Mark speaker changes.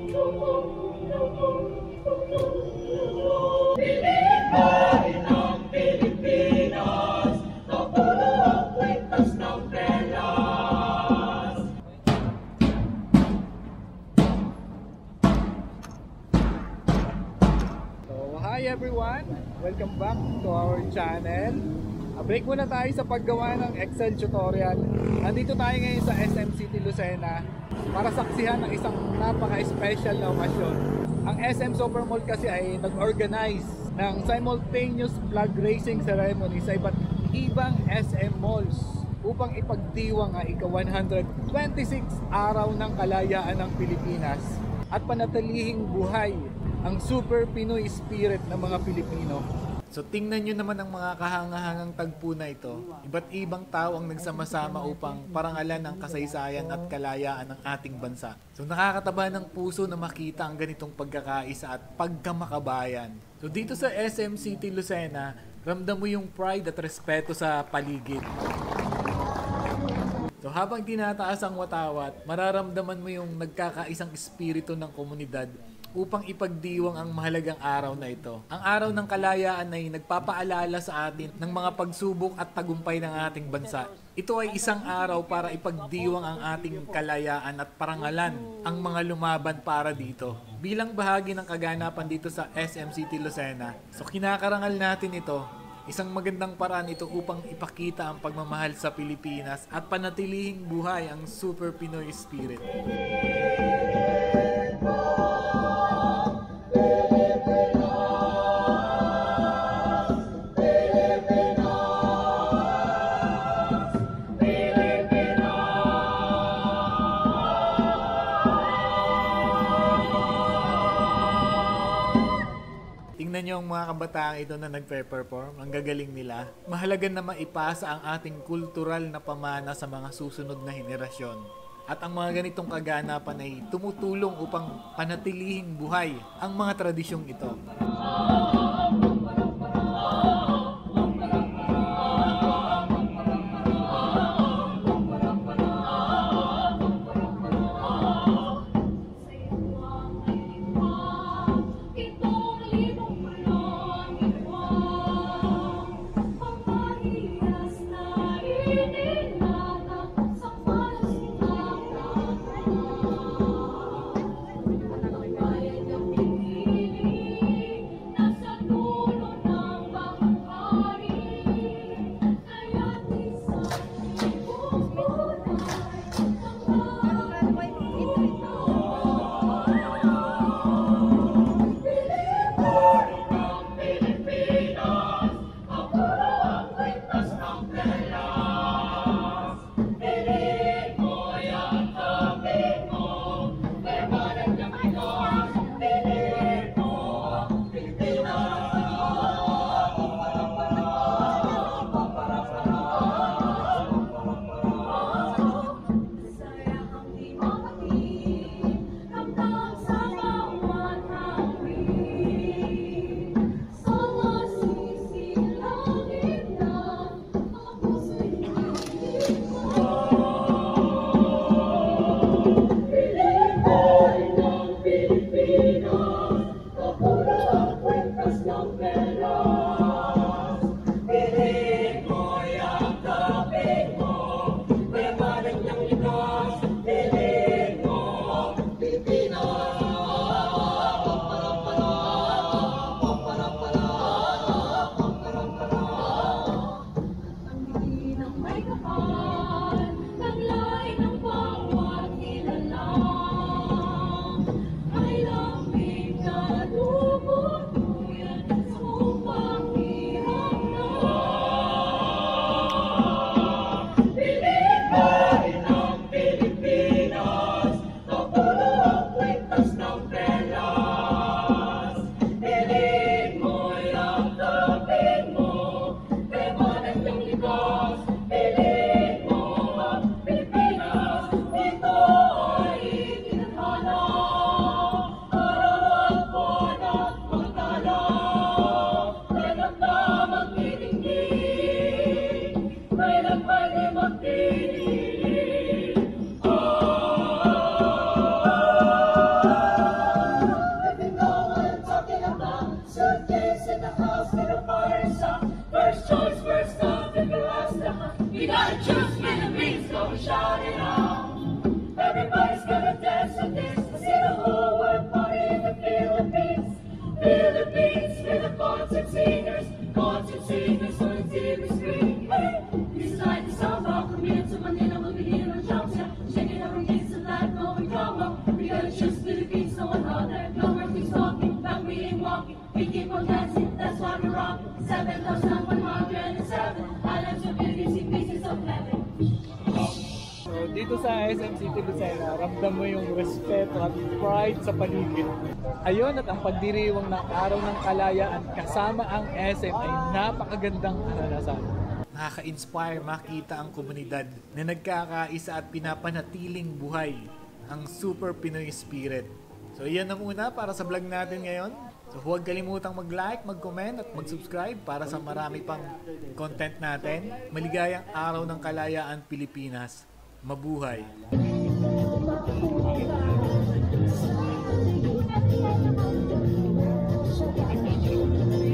Speaker 1: Hi everyone! Welcome back to our channel. Break muna tayo sa paggawa ng Excel tutorial. Nandito tayo ngayon sa SM City Lucena para saksihan ng isang napaka-special na okasyon. Ang SM Supermall kasi ay nag-organize ng simultaneous flag raising ceremony sa iba't ibang SM malls upang ipagdiwang ang ika-126 araw ng kalayaan ng Pilipinas at panatilihing buhay ang super Pinoy spirit ng mga Pilipino. So tingnan nyo naman ang mga kahangahangang tagpo na ito. Iba't ibang tao ang nagsama-sama upang parangalan ang kasaysayan at kalayaan ng ating bansa. So nakakataba ng puso na makita ang ganitong pagkakaisa at pagkamakabayan. So dito sa SM City Lucena, ramdam mo yung pride at respeto sa paligid. So habang tinataas ang watawat, mararamdaman mo yung nagkakaisang espiritu ng komunidad upang ipagdiwang ang mahalagang araw na ito. Ang araw ng kalayaan ay nagpapaalala sa atin ng mga pagsubok at tagumpay ng ating bansa. Ito ay isang araw para ipagdiwang ang ating kalayaan at parangalan ang mga lumaban para dito. Bilang bahagi ng kaganapan dito sa SM City Lucena, so kinakarangal natin ito. Isang magandang paraan ito upang ipakita ang pagmamahal sa Pilipinas at panatilihing buhay ang Super Pinoy spirit. Tingnan nyo ang mga kabataang ito na nagpe-perform. Ang gagaling nila. Mahalaga na maipasa ang ating kultural na pamana sa mga susunod na henerasyon. At ang mga ganitong kaganapan ay tumutulong upang panatilihing buhay ang mga tradisyong ito.
Speaker 2: gonna dance with this. I see the whole world party in the Philippines. Philippines, we're the concert singers on the TV screen. Hey, this is like the song from here to Manila. We'll be here on jump set, shaking our kids to life, going drama. We gotta choose Philippines, no one other. No more things talking, but we ain't walking. We keep on dancing, that's why we rock. 7,107 islands of beauty, pieces of heaven.
Speaker 1: So, dito sa SM City Lucena, ramdam mo yung respeto at pride sa paligid. Ayun, at ang pagdiriwang ng Araw ng Kalayaan kasama ang SM ay napakagandang karanasan. Nakaka-inspire makita ang komunidad na nagkakaisa at pinapanatiling buhay ang Super Pinoy Spirit. So yan na muna para sa vlog natin ngayon. So huwag kalimutang mag-like, mag-comment at mag-subscribe para sa marami pang content natin. Maligayang Araw ng Kalayaan Pilipinas. Mabuhay!